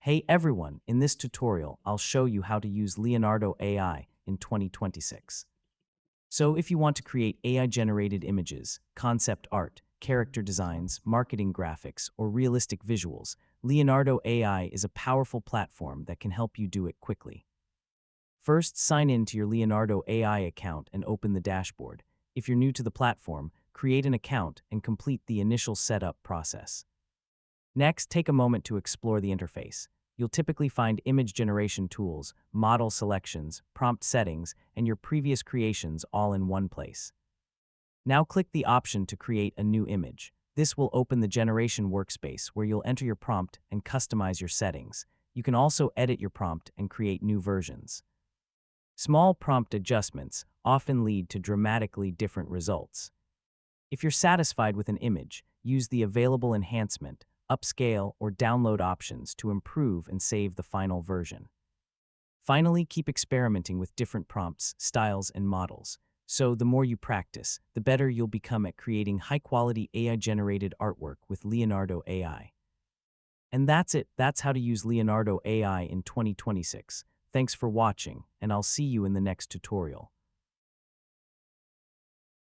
Hey everyone, in this tutorial, I'll show you how to use Leonardo AI in 2026. So if you want to create AI-generated images, concept art, character designs, marketing graphics, or realistic visuals, Leonardo AI is a powerful platform that can help you do it quickly. First, sign in to your Leonardo AI account and open the dashboard. If you're new to the platform, create an account and complete the initial setup process. Next, take a moment to explore the interface. You'll typically find image generation tools, model selections, prompt settings, and your previous creations all in one place. Now click the option to create a new image. This will open the generation workspace where you'll enter your prompt and customize your settings. You can also edit your prompt and create new versions. Small prompt adjustments often lead to dramatically different results. If you're satisfied with an image, use the available enhancement, upscale, or download options to improve and save the final version. Finally, keep experimenting with different prompts, styles, and models. So the more you practice, the better you'll become at creating high-quality AI-generated artwork with Leonardo AI. And that's it. That's how to use Leonardo AI in 2026. Thanks for watching, and I'll see you in the next tutorial.